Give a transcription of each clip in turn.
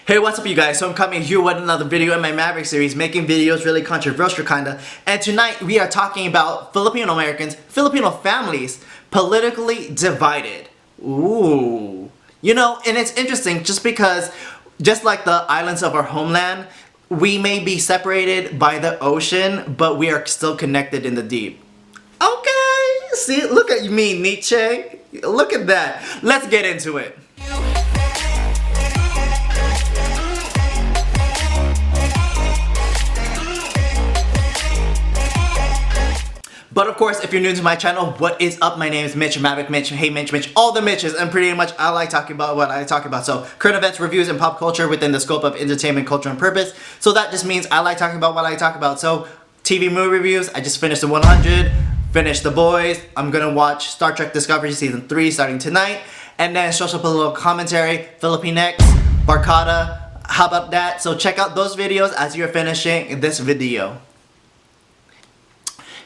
Hey, what's up you guys? So I'm coming here with another video in my Maverick series, making videos really controversial kinda. And tonight we are talking about Filipino Americans, Filipino families, politically divided. Ooh. You know, and it's interesting just because, just like the islands of our homeland, we may be separated by the ocean, but we are still connected in the deep. Okay, see, look at me, Nietzsche. Look at that. Let's get into it. But of course, if you're new to my channel, what is up? My name is Mitch, Maverick Mitch, hey Mitch, all the Mitches, and pretty much I like talking about what I talk about. So, current events, reviews, and pop culture within the scope of entertainment, culture, and purpose. So that just means I like talking about what I talk about. So, TV movie reviews, I just finished the 100, finished The Boys, I'm gonna watch Star Trek Discovery Season 3 starting tonight, and then social political commentary, Filipinx, Barkada, how about that? So check out those videos as you're finishing this video.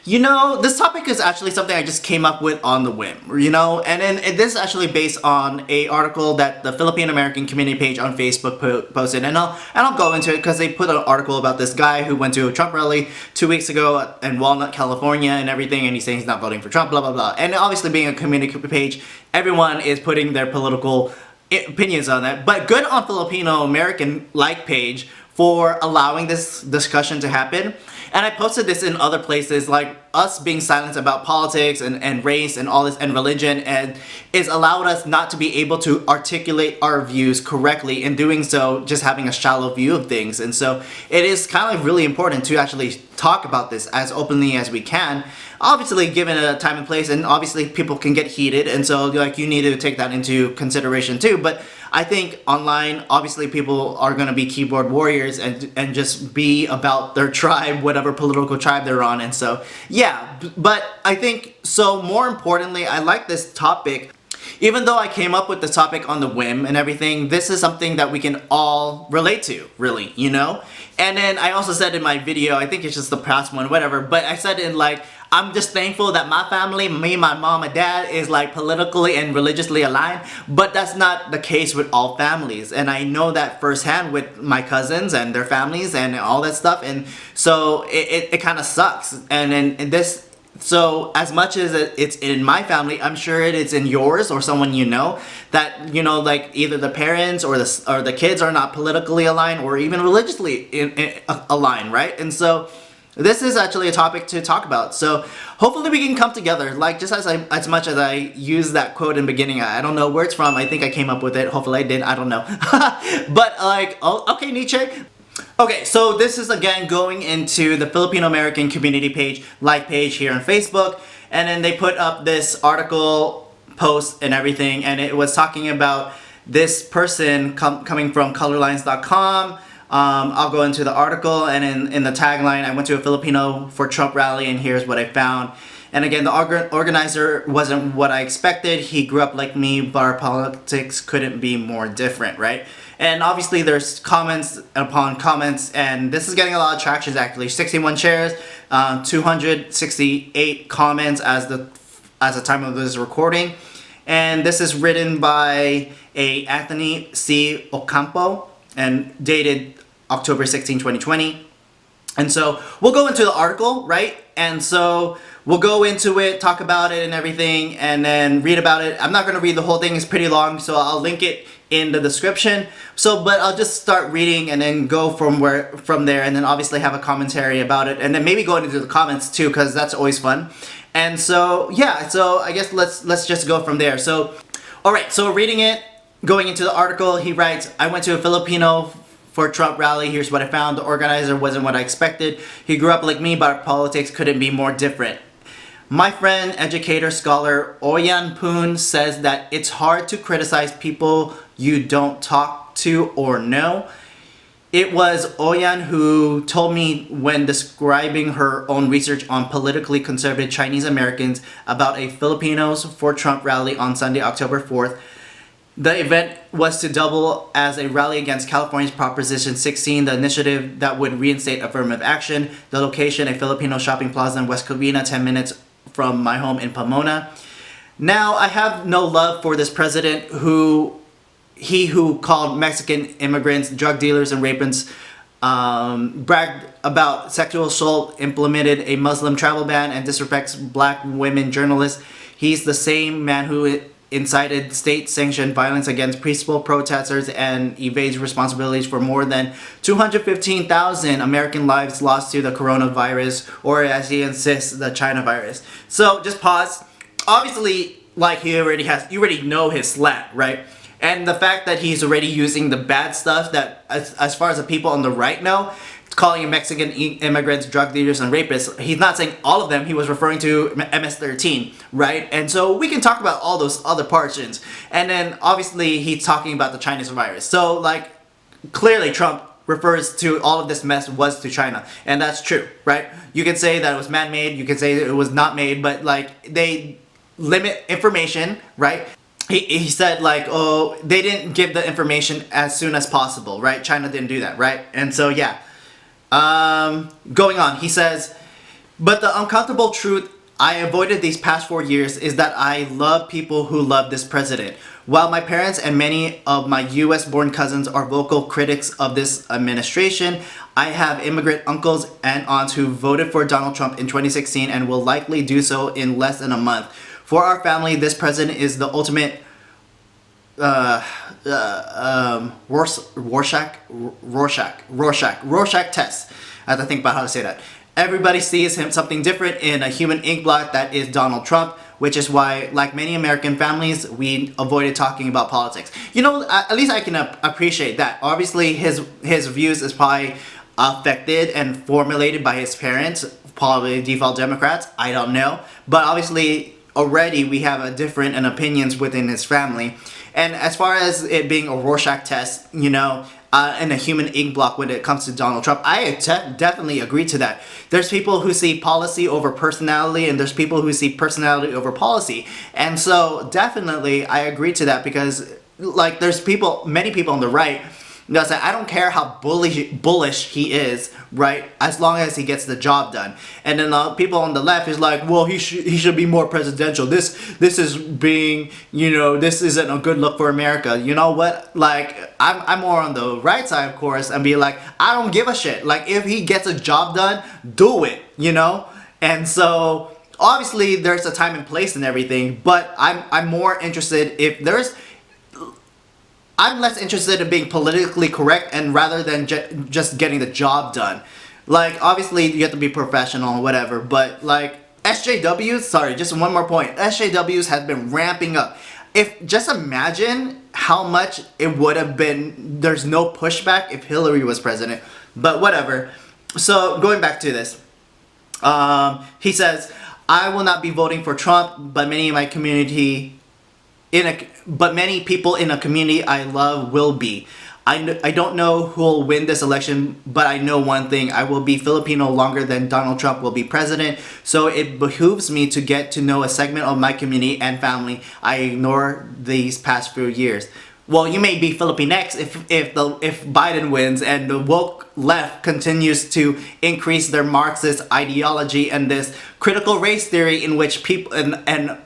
You know, this topic is actually something I just came up with on the whim, you know, and then this is actually based on a article that the Filipino American community page on Facebook posted, and I'll go into it because they put an article about this guy who went to a Trump rally 2 weeks ago in Walnut, California, and everything, and he's saying he's not voting for Trump, blah blah blah. And obviously, being a community page, everyone is putting their political opinions on that, but good on Filipino American page for allowing this discussion to happen. And I posted this in other places, like us being silent about politics and race and all this and religion, and it's allowed us not to be able to articulate our views correctly. In doing so, just having a shallow view of things. And so it is kind of really important to actually talk about this as openly as we can. Obviously, given a time and place, and obviously people can get heated, and so like you need to take that into consideration too. But I think online, obviously people are going to be keyboard warriors and just be about their tribe, whatever political tribe they're on. And so, yeah, but I think, so more importantly, I like this topic. Even though I came up with the topic on the whim and everything, this is something that we can all relate to, really, you know? And then I also said in my video, I think it's just the past one, whatever, but I said in like, I'm just thankful that my family, me, my mom, and dad is like politically and religiously aligned, but that's not the case with all families. And I know that firsthand with my cousins and their families and all that stuff. And so it kind of sucks. And then this, so as much as it's in my family, I'm sure it is in yours or someone you know, that, you know, like either the parents or the kids are not politically aligned or even religiously aligned, right? And so this is actually a topic to talk about. So hopefully we can come together, like just as much as I use that quote in the beginning. I don't know where it's from. I think I came up with it. Hopefully I did. I don't know. But like, oh, okay, Nietzsche. Okay, so this is again going into the Filipino American community page here on Facebook, and then they put up this article, post, and everything, and it was talking about this person coming from colorlines.com. I'll go into the article, and in the tagline, I went to a Filipino for Trump rally, and here's what I found. And again, the organizer wasn't what I expected. He grew up like me, but our politics couldn't be more different, right? And obviously there's comments upon comments, and this is getting a lot of traction actually. 61 shares, 268 comments as the time of this recording. And this is written by a Anthony C. Ocampo and dated October 16, 2020. And so we'll go into the article, right? And so we'll go into it, talk about it and everything, and then read about it. I'm not going to read the whole thing, it's pretty long, so I'll link it in the description. So, but I'll just start reading and then go from there, and then obviously have a commentary about it, and then maybe go into the comments too, because that's always fun. And so, yeah, so I guess let's just go from there. So, alright, so reading it, going into the article, he writes, I went to a Filipino for Trump rally. Here's what I found. The organizer wasn't what I expected. He grew up like me, but our politics couldn't be more different. My friend, educator, scholar Oyan Poon says that it's hard to criticize people you don't talk to or know. It was Oyan who told me when describing her own research on politically conservative Chinese Americans about a Filipinos for Trump rally on Sunday, October 4th. The event was to double as a rally against California's Proposition 16, the initiative that would reinstate affirmative action. The location, a Filipino shopping plaza in West Covina, 10 minutes from my home in Pomona. Now, I have no love for this president who he who called Mexican immigrants drug dealers and rapists, bragged about sexual assault, implemented a Muslim travel ban, and disrespects black women journalists. He's the same man who incited state-sanctioned violence against peaceful protesters and evades responsibilities for more than 215,000 American lives lost to the coronavirus, or as he insists, the China virus. So just pause. Obviously, like you already know his slant, right? And the fact that he's already using the bad stuff that, as far as the people on the right know, calling Mexican immigrants drug dealers and rapists, he's not saying all of them, he was referring to MS-13, right? And so we can talk about all those other portions. And then obviously he's talking about the Chinese virus. So like, clearly Trump refers to all of this mess was to China, and that's true, right? You can say that it was man-made, you can say it was not made, but like, they limit information, right? He said like, oh, they didn't give the information as soon as possible, right? China didn't do that, right? And so yeah. Going on, he says, but the uncomfortable truth I avoided these past 4 years is that I love people who love this president. While my parents and many of my US-born cousins are vocal critics of this administration, I have immigrant uncles and aunts who voted for Donald Trump in 2016 and will likely do so in less than a month. For our family, this president is the ultimate Rorschach test. I have to think about how to say that. Everybody sees him something different in a human ink blot that is Donald Trump, which is why, like many American families, we avoided talking about politics. You know, at least I can appreciate that. Obviously, his views is probably affected and formulated by his parents, probably default Democrats, I don't know. But obviously, already we have a different opinions within his family. And as far as it being a Rorschach test, you know, and a human ink block when it comes to Donald Trump, I definitely agree to that. There's people who see policy over personality, and there's people who see personality over policy. And so definitely I agree to that, because like there's many people on the right that say, I don't care how bullish he is, right, as long as he gets the job done. And then people on the left is like, well, he should be more presidential. This is being, you know, this isn't a good look for America. You know what? Like, I'm more on the right side, of course, and be like, I don't give a shit. Like, if he gets a job done, do it, you know? And so obviously there's a time and place and everything, but I'm more interested if there's, I'm less interested in being politically correct and rather than just getting the job done. Like, obviously you have to be professional or whatever, but like SJWs, sorry, just one more point. SJWs has been ramping up. Just imagine how much it would have been, there's no pushback if Hillary was president, but whatever. So going back to this, he says, I will not be voting for Trump, but many in my community but many people in a community I love will be. I don't know who will win this election, but I know one thing. I will be Filipino longer than Donald Trump will be president, so it behooves me to get to know a segment of my community and family I ignored these past few years. Well, you may be Filipinx if Biden wins and the woke left continues to increase their Marxist ideology and this critical race theory in which people and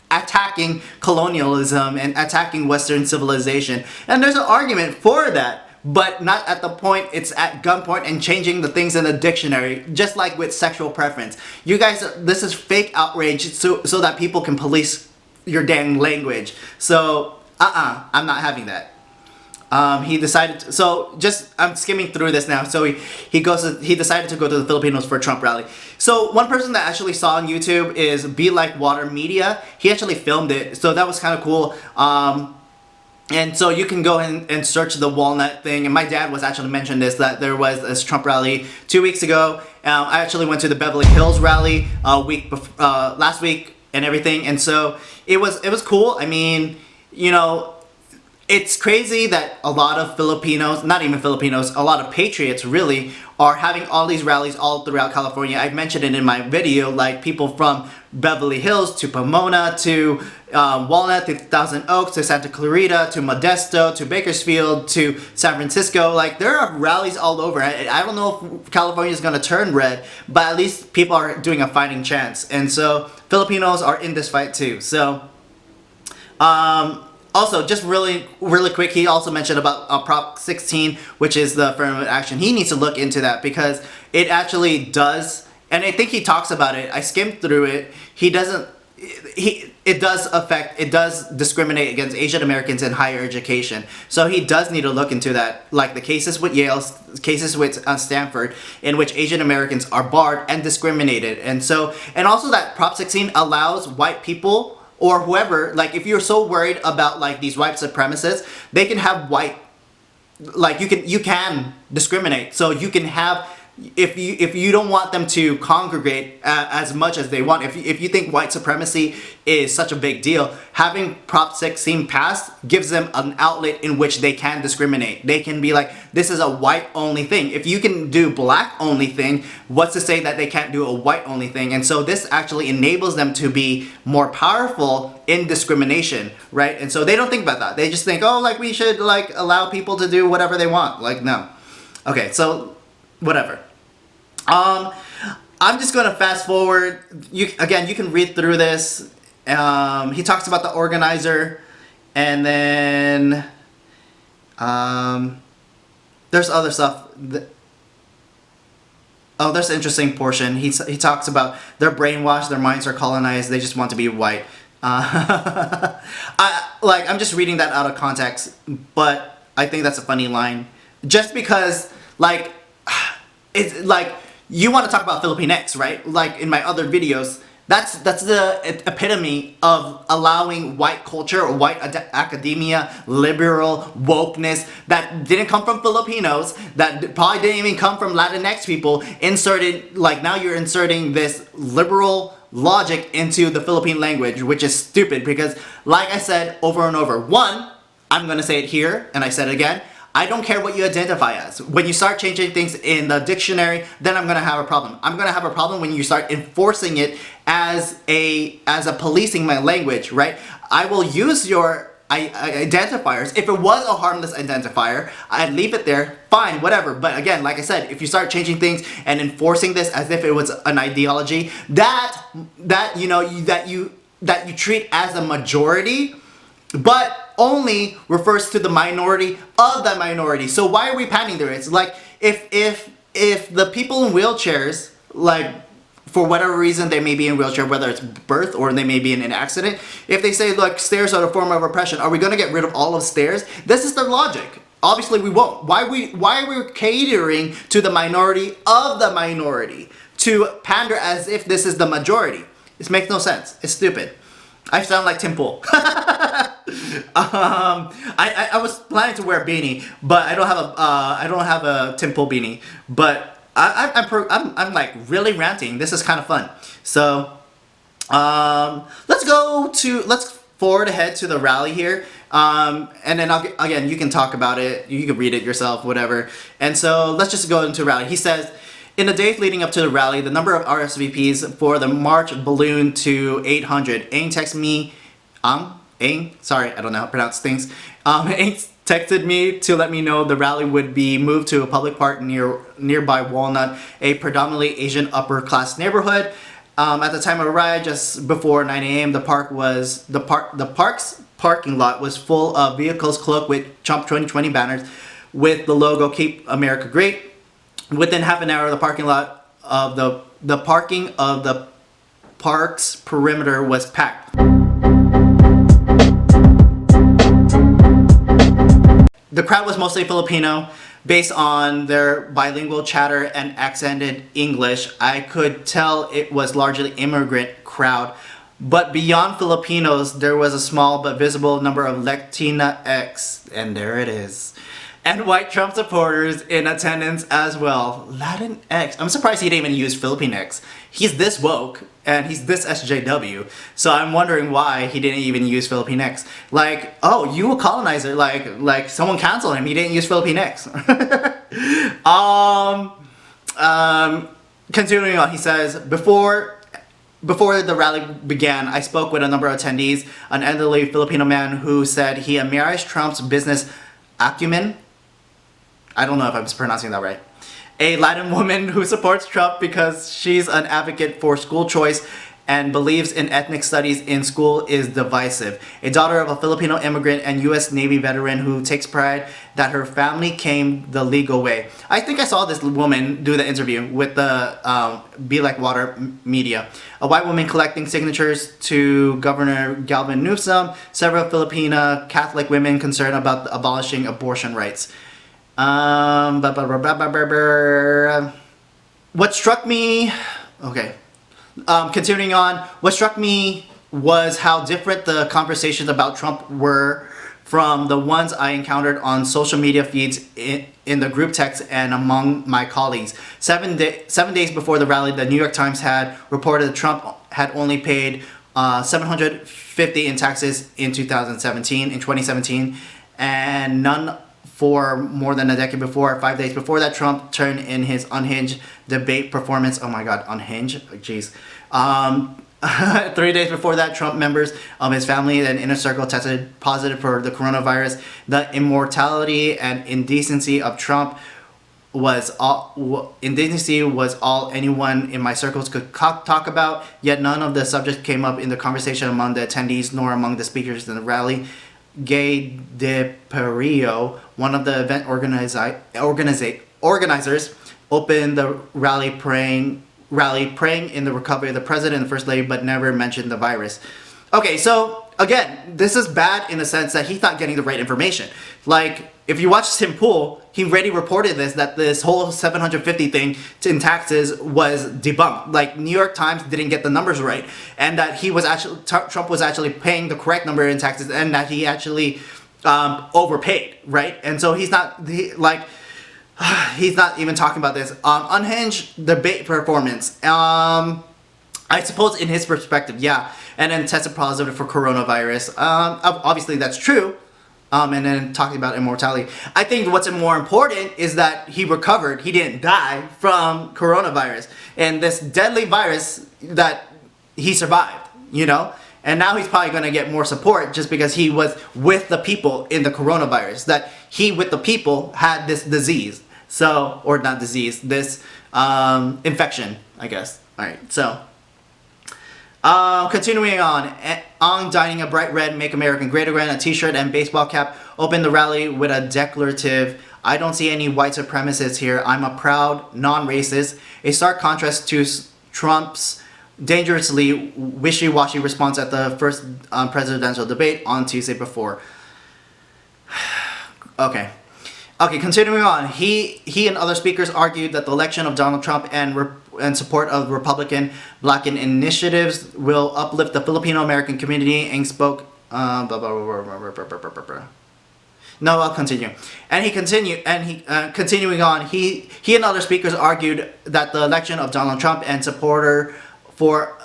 attacking colonialism and attacking Western civilization. And there's an argument for that, but not at the point it's at gunpoint and changing the things in the dictionary, just like with sexual preference. You guys, this is fake outrage so that people can police your dang language. So, I'm not having that. He decided to, I'm skimming through this now. So he decided to go to the Filipinos for a Trump rally. So one person that I actually saw on YouTube is Be Like Water Media. He actually filmed it, so that was kind of cool. And so you can go and search the walnut thing. And my dad was actually mentioned this, that there was this Trump rally 2 weeks ago. I actually went to the Beverly Hills rally last week and everything. And so it was cool. I mean, you know, it's crazy that a lot of Filipinos, not even Filipinos, a lot of patriots really are having all these rallies all throughout California. I mentioned it in my video, like people from Beverly Hills to Pomona to Walnut to Thousand Oaks to Santa Clarita to Modesto to Bakersfield to San Francisco. Like, there are rallies all over. I don't know if California is going to turn red, but at least people are doing a fighting chance. And so Filipinos are in this fight too. So Also, just really quick, he also mentioned about Prop 16, which is the affirmative action. He needs to look into that because it actually does, and I think he talks about it. I skimmed through it. He doesn't. It does discriminate against Asian Americans in higher education. So he does need to look into that, like the cases with Yale, cases with Stanford, in which Asian Americans are barred and discriminated. And also that Prop 16 allows white people or whoever, like if you're so worried about like these white supremacists, they can have white, like you can discriminate. So you can have, if you don't want them to congregate as much as they want, if you think white supremacy is such a big deal, having Prop 16 passed gives them an outlet in which they can discriminate. They can be like, this is a white only thing. If you can do black only thing, what's to say that they can't do a white only thing? And so this actually enables them to be more powerful in discrimination, right? And so they don't think about that. They just think, oh, like we should like allow people to do whatever they want. Like, no. Okay, so whatever. I'm just gonna fast forward. You can read through this. He talks about the organizer, and then there's other stuff. There's an interesting portion. He talks about they're brainwashed, their minds are colonized, they just want to be white. I'm just reading that out of context, but I think that's a funny line. Just because, like, it's like, you want to talk about Filipinx, right? Like in my other videos, that's the epitome of allowing white culture or white academia, liberal wokeness that didn't come from Filipinos, that probably didn't even come from Latinx people, inserted, like now you're inserting this liberal logic into the Philippine language, which is stupid because, like I said over and over, one, I'm going to say it here, and I said it again, I don't care what you identify as. When you start changing things in the dictionary, then I'm gonna have a problem. I'm gonna have a problem when you start enforcing it as a policing my language, right? I will use your identifiers. If it was a harmless identifier, I'd leave it there, fine, whatever. But again, like I said, if you start changing things and enforcing this as if it was an ideology, that you treat as a majority, but only refers to the minority of the minority. So why are we panning through it? It's like if the people in wheelchairs, like for whatever reason they may be in wheelchair, whether it's birth or they may be in an accident, if they say, look, stairs are a form of oppression, are we going to get rid of all of stairs? This is their logic. Obviously we won't. Why are we catering to the minority of the minority to pander as if this is the majority? This makes no sense. It's stupid. I sound like Tim Pool. I was planning to wear a beanie, but I don't have a Tim Pool beanie. But I'm like really ranting. This is kind of fun. So let's forward ahead to the rally here. And then again, you can talk about it. You can read it yourself, whatever. And so let's just go into rally. He says, in the days leading up to the rally, the number of RSVPs for the march ballooned to 800. Aang texted me, sorry, I don't know how to pronounce things. Aang texted me to let me know the rally would be moved to a public park nearby Walnut, a predominantly Asian upper class neighborhood. At the time of the ride, just before 9 a.m., the park's parking lot was full of vehicles cloaked with Trump 2020 banners with the logo "Keep America Great." Within half an hour, the parking lot of the parking of the park's perimeter was packed. The crowd was mostly Filipino. Based on their bilingual chatter and accented English, I could tell it was largely immigrant crowd. But beyond Filipinos, there was a small but visible number of Latinx, and there it is, and white Trump supporters in attendance as well. Latinx. I'm surprised he didn't even use Filipinx. He's this woke and he's this SJW. So I'm wondering why he didn't even use Filipinx. Like, oh, you a colonizer. Like someone canceled him. He didn't use Filipinx. Continuing on, he says, before the rally began, I spoke with a number of attendees, an elderly Filipino man who said he admires Trump's business acumen. I don't know if I'm pronouncing that right. A Latin woman who supports Trump because she's an advocate for school choice, and believes in ethnic studies in school is divisive. A daughter of a Filipino immigrant and U.S. Navy veteran who takes pride that her family came the legal way. I think I saw this woman do the interview with the Be Like Water media. A white woman collecting signatures to Governor Galvin Newsom, several Filipina Catholic women concerned about abolishing abortion rights. What struck me... Okay. Continuing on, what struck me was how different the conversations about Trump were from the ones I encountered on social media feeds in the group text and among my colleagues. 7 days before the rally, the New York Times had reported that Trump had only paid $750 in taxes in 2017, and none for more than a decade before. 5 days before that, Trump turned in his unhinged debate performance. Oh my God, unhinged? Jeez. 3 days before that, Trump members of his family and inner circle tested positive for the coronavirus. The immorality and indecency of Trump was all anyone in my circles could talk about, yet none of the subject came up in the conversation among the attendees nor among the speakers in the rally. Gay De Perio, one of the event organizers, opened the rally praying in the recovery of the president and the first lady, but never mentioned the virus. Okay, so again, this is bad in the sense that he's not getting the right information. Like, if you watch Tim Pool, he already reported that this whole 750 thing in taxes was debunked. Like, New York Times didn't get the numbers right, and that Trump was actually paying the correct number in taxes, and that he actually overpaid, right? And so he's not even talking about this. Unhinged debate performance. I suppose in his perspective, yeah. And then tested positive for coronavirus. Obviously that's true. And then talking about immortality. I think what's more important is that he recovered. He didn't die from coronavirus. And this deadly virus that he survived, you know? And now he's probably going to get more support just because he was with the people in the coronavirus. That he, with the people, had this disease. So, or not disease, this infection, I guess. Alright, so... continuing on, dining a bright red Make American Great Again, a t-shirt and baseball cap, opened the rally with a declarative, "I don't see any white supremacists here. I'm a proud non-racist," a stark contrast to Trump's dangerously wishy-washy response at the first presidential debate on Tuesday before. Okay, continuing on, he and other speakers argued that the election of Donald Trump and support of Republican Black initiatives will uplift the Filipino American community, and spoke No, I'll continue. Continuing on, he and other speakers argued that the election of Donald Trump and supporter for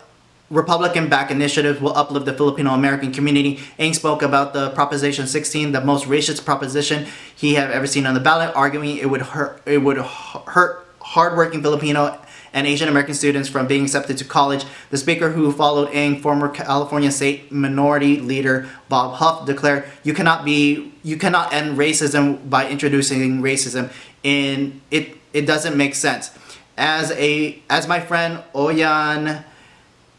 Republican-backed initiatives will uplift the Filipino American community. Ng spoke about the Proposition 16, the most racist proposition he had ever seen on the ballot, arguing it would hurt hardworking Filipino and Asian American students from being accepted to college. The speaker who followed Ng, former California State Minority Leader Bob Huff, declared, "You cannot end racism by introducing racism. It doesn't make sense. As my friend Oyan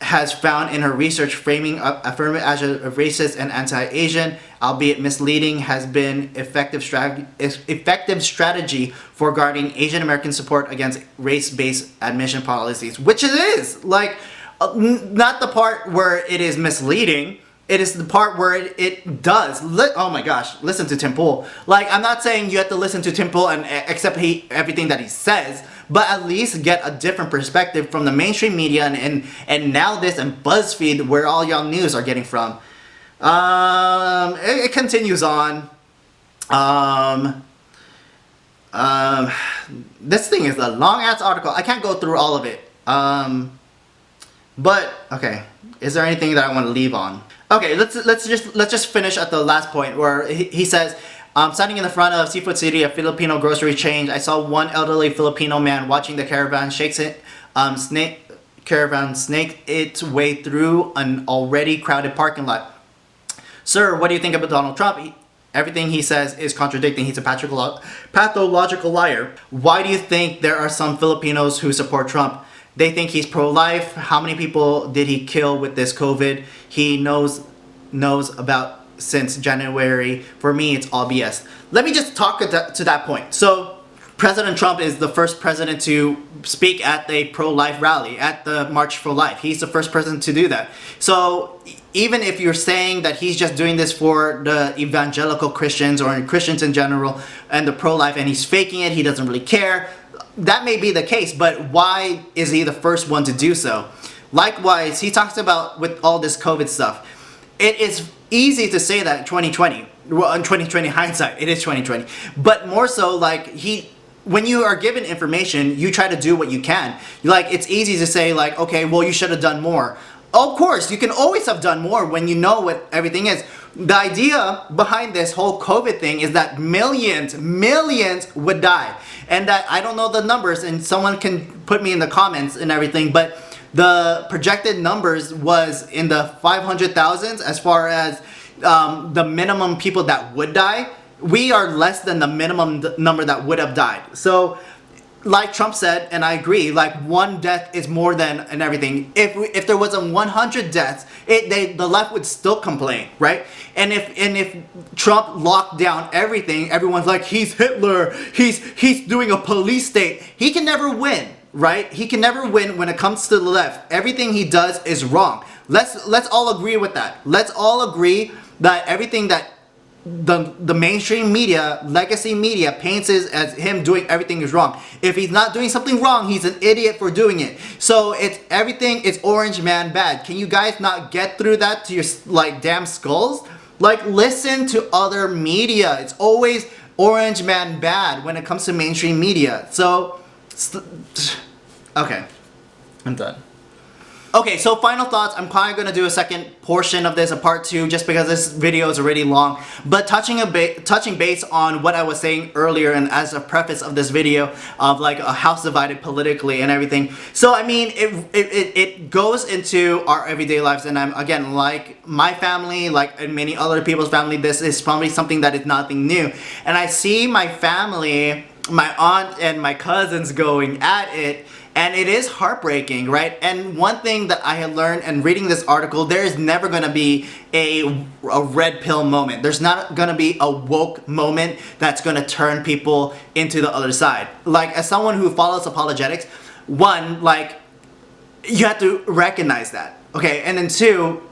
has found in her research, framing affirmative as a racist and anti-Asian, albeit misleading, has been effective strategy for guarding Asian American support against race-based admission policies," which it is. Like, not the part where it is misleading. It is the part where it does. Oh my gosh, listen to Tim Pool. Like, I'm not saying you have to listen to Tim Pool and accept everything that he says, but at least get a different perspective from the mainstream media and Now This and BuzzFeed, where all y'all news are getting from. It continues on. This thing is a long ass article. I can't go through all of it. But okay, is there anything that I want to leave on? Okay, let's just finish at the last point where he says, standing in the front of Seafood City, a Filipino grocery chain, I saw one elderly Filipino man watching the caravan snake its way through an already crowded parking lot. "Sir, what do you think about Donald Trump? Everything he says is contradicting. He's a pathological liar. Why do you think there are some Filipinos who support Trump? They think he's pro-life. How many people did he kill with this COVID? He knows about since January. For me, it's all BS. Let me just talk to that point. So President Trump is the first president to speak at a pro-life rally, at the March for Life. He's the first person to do that. So even if you're saying that he's just doing this for the evangelical Christians or Christians in general and the pro-life, and he's faking it, he doesn't really care, that may be the case, but why is he the first one to do so? Likewise, he talks about with all this COVID stuff. It is easy to say that in 2020. Well, in 2020 hindsight, it is 2020. But more so, like, when you are given information, you try to do what you can. Like, it's easy to say, like, okay, well, you should have done more. Of course, you can always have done more when you know what everything is. The idea behind this whole COVID thing is that millions would die. And that, I don't know the numbers, and someone can put me in the comments and everything, but the projected numbers was in the 500,000s as far as the minimum people that would die. We are less than the minimum number that would have died. So, like Trump said, and I agree, like, one death is more than and everything. If there was a 100 deaths, the left would still complain, right? And if Trump locked down everything, everyone's like, he's Hitler, he's doing a police state. He can never win, right? He can never win when it comes to the left. Everything he does is wrong. Let's all agree with that. Let's all agree that everything that the mainstream media, legacy media, paints as him doing everything is wrong. If he's not doing something wrong, he's an idiot for doing it. So it's everything is orange man bad. Can you guys not get through that to your like damn skulls? Like, listen to other media. It's always orange man bad when it comes to mainstream media. So okay, I'm done. Okay, so final thoughts. I'm probably going to do a second portion of this, a part 2, just because this video is already long. But touching base on what I was saying earlier, and as a preface of this video, of like a house divided politically and everything. So I mean, it goes into our everyday lives, and I'm, again, like my family, like and many other people's family, this is probably something that is nothing new. And I see my family, my aunt and my cousins going at it, and it is heartbreaking, right? And one thing that I had learned in reading this article, there is never going to be a red pill moment. There's not going to be a woke moment that's going to turn people into the other side. Like, as someone who follows apologetics, one, like, you have to recognize that, okay? And then two,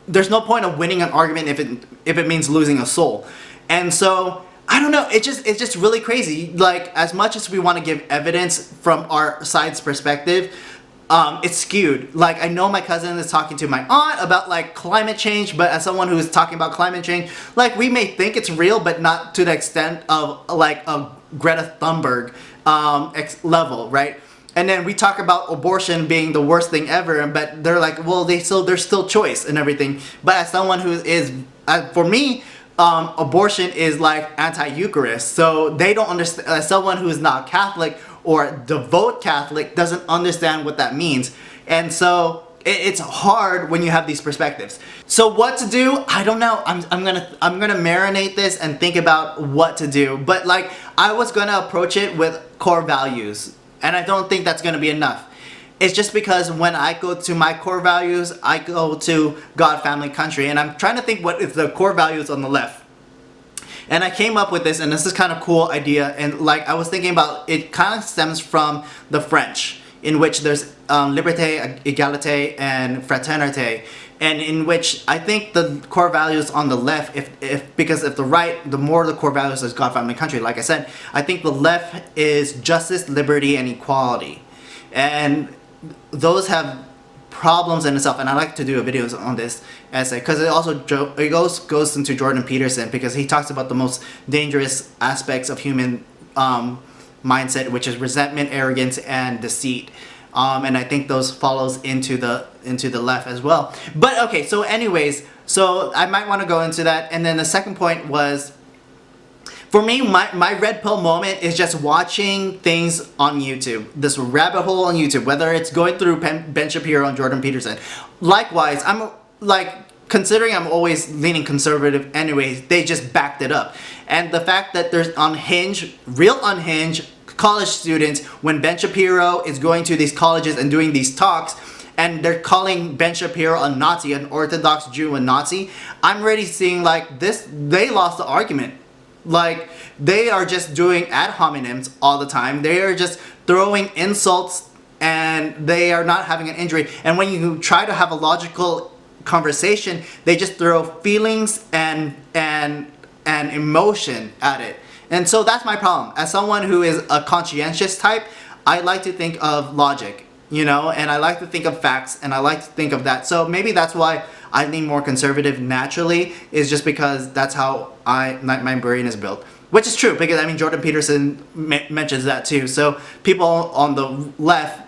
there's no point of winning an argument if it means losing a soul. And so, I don't know, it's just really crazy. Like, as much as we want to give evidence from our side's perspective, it's skewed. Like, I know my cousin is talking to my aunt about like climate change, but as someone who is talking about climate change, like, we may think it's real, but not to the extent of like a Greta Thunberg level, right? And then we talk about abortion being the worst thing ever, but they're like, well, there's still choice and everything. But as someone who is, for me, abortion is like anti-Eucharist, so they don't understand. Someone who is not Catholic or devout Catholic doesn't understand what that means, and so it's hard when you have these perspectives. So what to do? I don't know. I'm gonna marinate this and think about what to do. But like, I was gonna approach it with core values, and I don't think that's gonna be enough. It's just because when I go to my core values, I go to God, family, country, and I'm trying to think what is the core values on the left. And I came up with this, and this is kind of cool idea, and like, I was thinking about, it kind of stems from the French, in which there's liberté, égalité, and fraternité, and in which I think the core values on the left, because if the right, the more the core values is God, family, country, like I said, I think the left is justice, liberty, and equality. And those have problems in itself, and I like to do a videos on this essay because it also goes into Jordan Peterson, because he talks about the most dangerous aspects of human mindset, which is resentment, arrogance, and deceit. And I think those follows into the left as well. But okay, so anyways, so I might want to go into that. And then the second point was, for me, my red pill moment is just watching things on YouTube. This rabbit hole on YouTube, whether it's going through Ben Shapiro and Jordan Peterson. Likewise, I'm like, considering I'm always leaning conservative anyways, they just backed it up. And the fact that there's Unhinged, real Unhinged, college students when Ben Shapiro is going to these colleges and doing these talks, and they're calling Ben Shapiro a Nazi, an Orthodox Jew, a Nazi. I'm already seeing like this, they lost the argument. Like, they are just doing ad hominems all the time. They are just throwing insults and they are not having an injury. And when you try to have a logical conversation, they just throw feelings and emotion at it. And so that's my problem. As someone who is a conscientious type, I like to think of logic, you know, and I like to think of facts, and I like to think of that. So maybe that's why I lean more conservative naturally, is just because that's how my brain is built. Which is true, because I mean Jordan Peterson mentions that too. So people on the left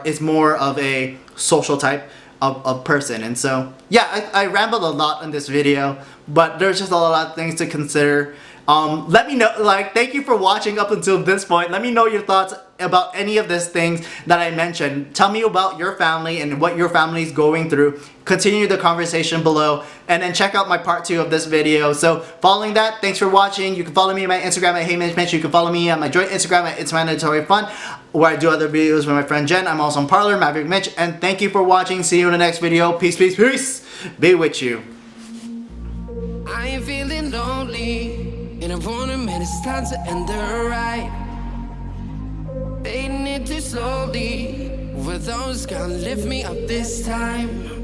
is more of a social type of person. And so yeah, I rambled a lot in this video, but there's just a lot of things to consider. Let me know, like, thank you for watching up until this point. Let me know your thoughts about any of these things that I mentioned. Tell me about your family and what your family is going through. Continue the conversation below, and then check out my part 2 of this video. So following that, thanks for watching. You can follow me on my Instagram at HeyMitch. You can follow me on my joint Instagram at It's Mandatory Fun, where I do other videos with my friend Jen. I'm also on Parlor, Maverick Mitch, and thank you for watching. See you in the next video. Peace, peace, peace. Be with you. I ain't feeling lonely. In a moment, it's time to end the ride. Fading it too slowly. With those gonna lift me up this time.